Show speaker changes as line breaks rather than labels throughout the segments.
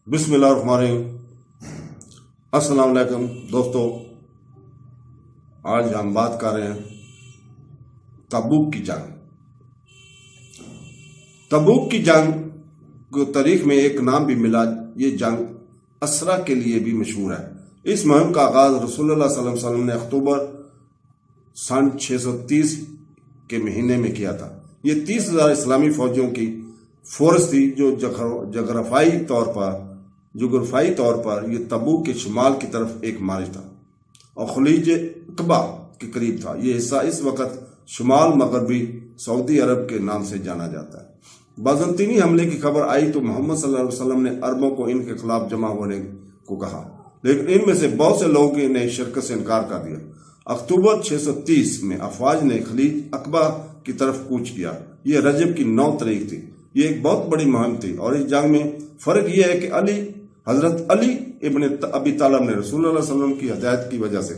بسم اللہ الرحمن الرحیم۔ السلام علیکم دوستو، آج ہم بات کر رہے ہیں تبوک کی جنگ۔ تبوک کی جنگ کو تاریخ میں ایک نام بھی ملا، یہ جنگ اسرا کے لیے بھی مشہور ہے۔ اس مہم کا آغاز رسول اللہ صلی اللہ علیہ وسلم نے اکتوبر سن 630 کے مہینے میں کیا تھا۔ یہ 30,000 اسلامی فوجیوں کی فورس تھی جو جغرافائی طور پر یہ تبوک کے شمال کی طرف ایک مارچ تھا اور خلیج عقبہ کے قریب تھا۔ یہ حصہ اس وقت شمال مغربی سعودی عرب کے نام سے جانا جاتا ہے۔ بازنطینی حملے کی خبر آئی تو محمد صلی اللہ علیہ وسلم نے عربوں کو ان کے خلاف جمع ہونے کو کہا، لیکن ان میں سے بہت سے لوگوں نے شرکت سے انکار کر دیا۔ اکتوبر 630 میں افواج نے خلیج عقبہ کی طرف کوچ کیا۔ یہ رجب کی 9 تاریخ تھی۔ یہ ایک بہت بڑی مہم تھی اور اس جنگ میں فرق یہ ہے کہ حضرت علی ابن ابی طالب نے رسول اللہ صلی اللہ علیہ وسلم کی ہدایت کی وجہ سے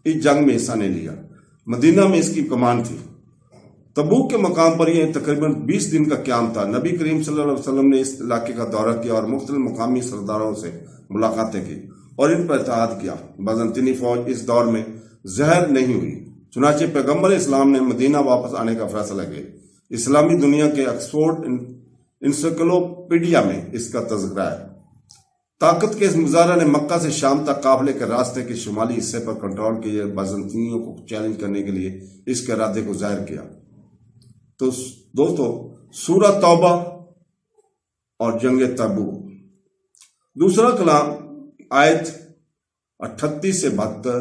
اس جنگ میں حصہ نہیں لیا۔ مدینہ میں اس کی کمان تھی۔ تبوک کے مقام پر یہ تقریباً 20 دن کا قیام تھا۔ نبی کریم صلی اللہ علیہ وسلم نے اس علاقے کا دورہ کیا اور مختلف مقامی سرداروں سے ملاقاتیں کی اور ان پر اتحاد کیا۔ بازنطینی فوج اس دور میں ظاہر نہیں ہوئی، چنانچہ پیغمبر اسلام نے مدینہ واپس آنے کا فیصلہ کیا۔ اسلامی دنیا کے آکسفورڈ انسائکلوپیڈیا میں اس کا تذکرہ ہے۔ طاقت کے اس مظاہرہ نے مکہ سے شام تک قافلے کے راستے کے شمالی حصے پر کنٹرول کیے، بازنطینیوں کو چیلنج کرنے کے لیے اس کے ارادے کو ظاہر کیا۔ تو دوستو، سورہ توبہ اور جنگ تبوک۔ دوسرا کلام آیت 38 سے 72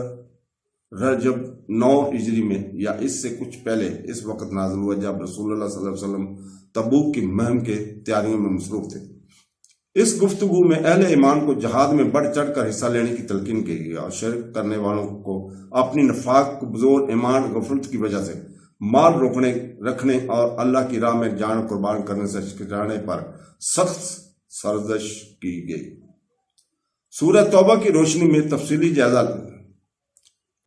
رجب 9 ہجری میں یا اس سے کچھ پہلے اس وقت نازل ہوا جب رسول اللہ صلی اللہ علیہ وسلم تبوک کی مہم کے تیاریوں میں مصروف تھے۔ اس گفتگو میں اہل ایمان کو جہاد میں بڑھ چڑھ کر حصہ لینے کی تلقین کی گئی اور شرک کرنے والوں کو اپنی نفاق کمزور ایمان غفلت کی وجہ سے مال رکھنے اور اللہ کی راہ میں جان قربان کرنے سے ہچکچانے پر سخت سرزنش کی گئی۔ سورہ توبہ کی روشنی میں تفصیلی جائزہ لیں۔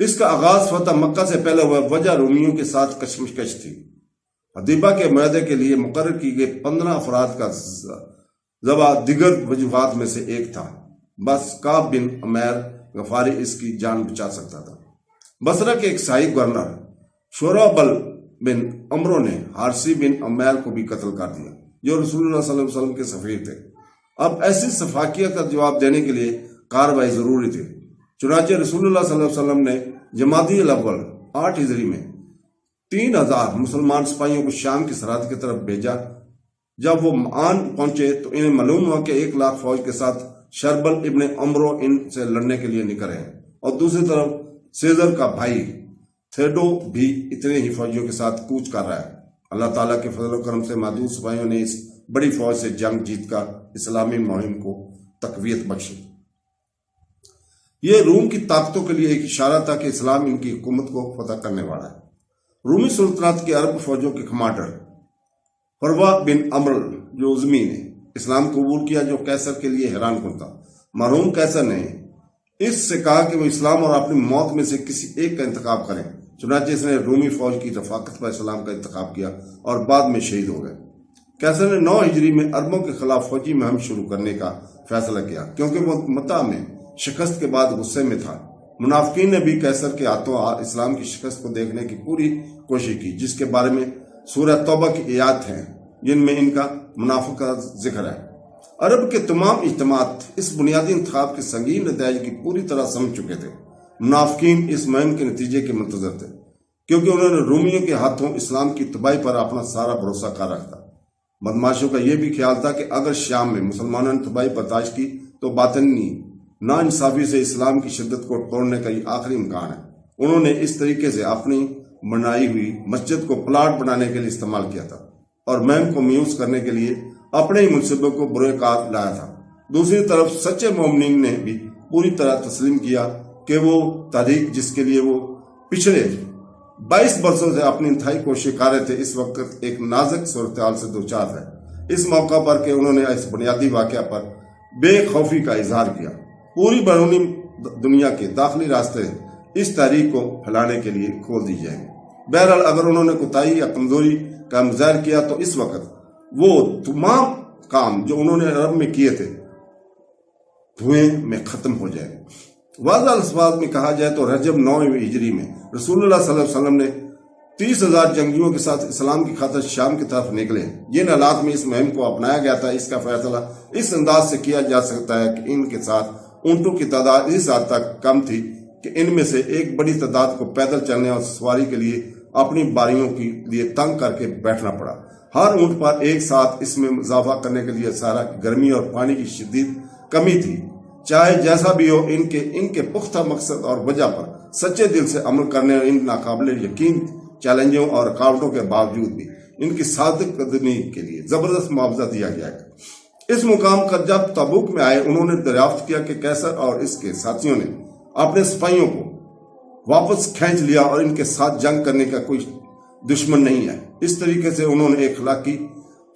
اس کا آغاز فتح مکہ سے پہلے ہوا، وجہ رومیوں کے ساتھ کشمکش تھی۔ حدیبہ کے معاہدے کے لیے مقرر کی گئی 15 افراد کا ذبح دیگر وجوہات میں سے ایک تھا۔ بس کعب بن عمیر غفاری اس کی جان بچا سکتا تھا۔ بصرہ کے ایک شاہی گورنر شورابل بن عمرو نے حارثی بن عمیر کو بھی قتل کر دیا، جو رسول اللہ صلی اللہ علیہ وسلم کے سفیر تھے۔ اب ایسی سفاکیت کا جواب دینے کے لیے کارروائی ضروری تھی، چنانچہ رسول اللہ صلی اللہ علیہ وسلم نے جمادی الاول 8 ہجری میں 3000 مسلمان سپاہیوں کو شام کی سرحد کی طرف بھیجا۔ جب وہ معان پہنچے تو انہیں معلوم ہوا کہ 1,00,000 فوج کے ساتھ شربل ابن عمرو ان سے لڑنے کے لیے نکل رہے ہیں اور دوسری طرف سیزر کا بھائی تھیڈو بھی اتنے ہی فوجیوں کے ساتھ کوچ کر رہا ہے۔ اللہ تعالیٰ کے فضل و کرم سے محدود سپاہیوں نے اس بڑی فوج سے جنگ جیت کر اسلامی مہم کو تقویت بخشی۔ یہ روم کی طاقتوں کے لیے ایک اشارہ تھا کہ اسلام ان کی حکومت کو فتح کرنے والا ہے۔ رومی سلطنت کے عرب فوجوں کے کمانڈر فروا بن عمر جو عظمی نے اسلام قبول کیا، جو قیصر کے لیے حیران کن تھا۔ مرحوم قیصر نے اس سے کہا کہ وہ اسلام اور اپنی موت میں سے کسی ایک کا انتخاب کریں، چنانچہ اس نے رومی فوج کی رفاقت پر اسلام کا انتخاب کیا اور بعد میں شہید ہو گئے۔ قیصر نے 9 ہجری میں عربوں کے خلاف فوجی مہم شروع کرنے کا فیصلہ کیا، کیونکہ وہ متہ میں شکست کے بعد غصے میں تھا۔ منافقین نے بھی قیصر کے ہاتھوں اسلام کی شکست کو دیکھنے کی پوری کوشش کی، جس کے بارے میں سورہ توبہ کی آیات ہیں جن میں ان کا منافقت کا ذکر ہے۔ عرب کے تمام اجتماعات اس بنیادی انتخاب کے سنگین نتائج کی پوری طرح سمجھ چکے تھے۔ منافقین اس مہم کے نتیجے کے منتظر تھے، کیونکہ انہوں نے رومیوں کے ہاتھوں اسلام کی تباہی پر اپنا سارا بھروسہ کر رکھا۔ بدماشوں کا یہ بھی خیال تھا کہ اگر شام میں مسلمانوں نے تباہی برداشت کی تو باطنی ناانصافی سے اسلام کی شدت کو توڑنے کا یہ آخری امکان ہے۔ انہوں نے اس طریقے سے اپنی بنائی ہوئی مسجد کو پلاٹ بنانے کے لیے استعمال کیا تھا اور مہم کو میوس کرنے کے لیے اپنے ہی منصوبوں کو برے کار لایا تھا۔ دوسری طرف سچے مومنین نے بھی پوری طرح تسلیم کیا کہ وہ تحریک جس کے لیے وہ پچھلے 22 برسوں سے اپنی انتہائی کوشش کر رہے تھے، اس وقت ایک نازک صورتحال سے دوچار ہے۔ اس موقع پر کہ انہوں نے اس بنیادی واقعہ پر بے خوفی کا اظہار کیا۔ پوری بیرونی دنیا کے داخلی راستے اس تحریک کو پھیلانے کے لیے کھول دی جائیں گے۔ بہرحال اگر انہوں نے کوتاہی یا کمزوری کا مظاہر کیا تو اس وقت وہ تمام کام جو انہوں نے عرب میں کیے تھے دھوئیں میں ختم ہو جائے گا۔ واضح الفاظ میں کہا جائے تو رجب 9 ہجری میں رسول اللہ صلی اللہ علیہ وسلم نے 30,000 جنگیوں کے ساتھ اسلام کی خاطر شام کی طرف نکلے۔ جن حالات میں اس مہم کو اپنایا گیا تھا، اس کا فیصلہ اس انداز سے کیا جا سکتا ہے کہ ان کے ساتھ اونٹوں کی تعداد اس حد تک کم تھی کہ ان میں سے ایک بڑی تعداد کو پیدل چلنے اور سواری کے لیے اپنی باریوں کے لیے تنگ کر کے بیٹھنا پڑا۔ ہر اونٹ پر ایک ساتھ اس میں اضافہ کرنے کے لیے سارا گرمی اور پانی کی شدید کمی تھی۔ چاہے جیسا بھی ہو، ان کے پختہ مقصد اور وجہ پر سچے دل سے عمل کرنے اور ان ناقابل یقین چیلنجوں اور رکاوٹوں کے باوجود بھی ان کی صادق قدمی کے لیے زبردست معاوضہ دیا گیا ہے۔ اس مقام پر جب تبوک میں آئے، انہوں نے دریافت کیا کہ کیسر اور اس کے ساتھیوں نے اپنے سپاہیوں کو واپس کھینچ لیا اور ان کے ساتھ جنگ کرنے کا کوئی دشمن نہیں ہے۔ اس طریقے سے انہوں نے ایک اخلاقی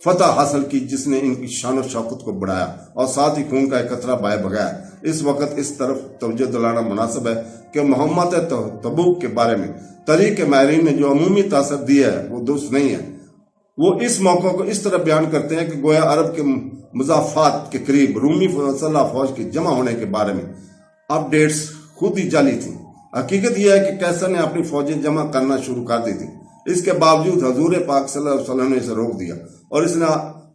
فتح حاصل کی جس نے ان کی شان و شوکت کو بڑھایا اور ساتھ ہی خون کا ایک قطرہ بہہ بگایا۔ اس وقت اس طرف توجہ دلانا مناسب ہے کہ محمد تبوک کے بارے میں تاریخ کے ماہرین نے جو عمومی تاثر دیا ہے وہ درست نہیں ہے۔ وہ اس موقع کو اس طرح بیان کرتے ہیں کہ گویا عرب کے مضافات کے قریب رومی مسلح فوج کے جمع ہونے کے بارے میں اپ ڈیٹس خود ہی جعلی تھیں۔ حقیقت یہ ہے کہ کیسر نے اپنی فوجیں جمع کرنا شروع کر دی تھی۔ اس کے باوجود حضور پاک صلی اللہ علیہ وسلم نے اسے روک دیا اور اس نے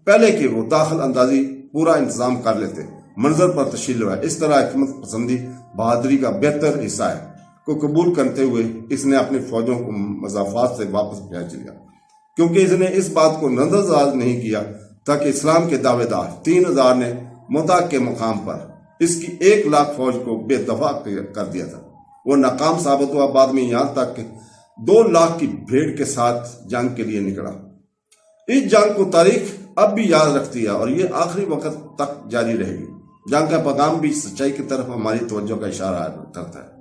پہلے کہ وہ داخل اندازی پورا انتظام کر لیتے منظر پر تشریف لائے۔ اس طرح حکمت پسندی بہادری کا بہتر حصہ ہے کو قبول کرتے ہوئے اس نے اپنی فوجوں کو مضافات سے واپس بھیج لیا، کیونکہ اس نے اس بات کو نظر انداز نہیں کیا تاکہ اسلام کے دعوے دار 3,000 نے مدع کے مقام پر اس کی 1,00,000 فوج کو بے دفاع کر دیا تھا۔ وہ ناکام ثابت ہوا، بعد میں یہاں تک کہ 2,00,000 کی بھیڑ کے ساتھ جنگ کے لیے نکلا۔ اس جنگ کو تاریخ اب بھی یاد رکھتی ہے اور یہ آخری وقت تک جاری رہے گی۔ جنگ کا پیغام بھی سچائی کی طرف ہماری توجہ کا اشارہ کرتا ہے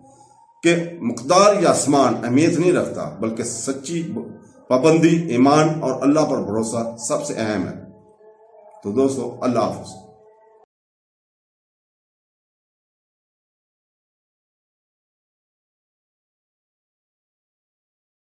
کہ مقدار یا آسمان اہمیت نہیں رکھتا، بلکہ سچی پابندی، ایمان اور اللہ پر بھروسہ سب سے اہم ہے۔ تو دوستو، اللہ حافظ۔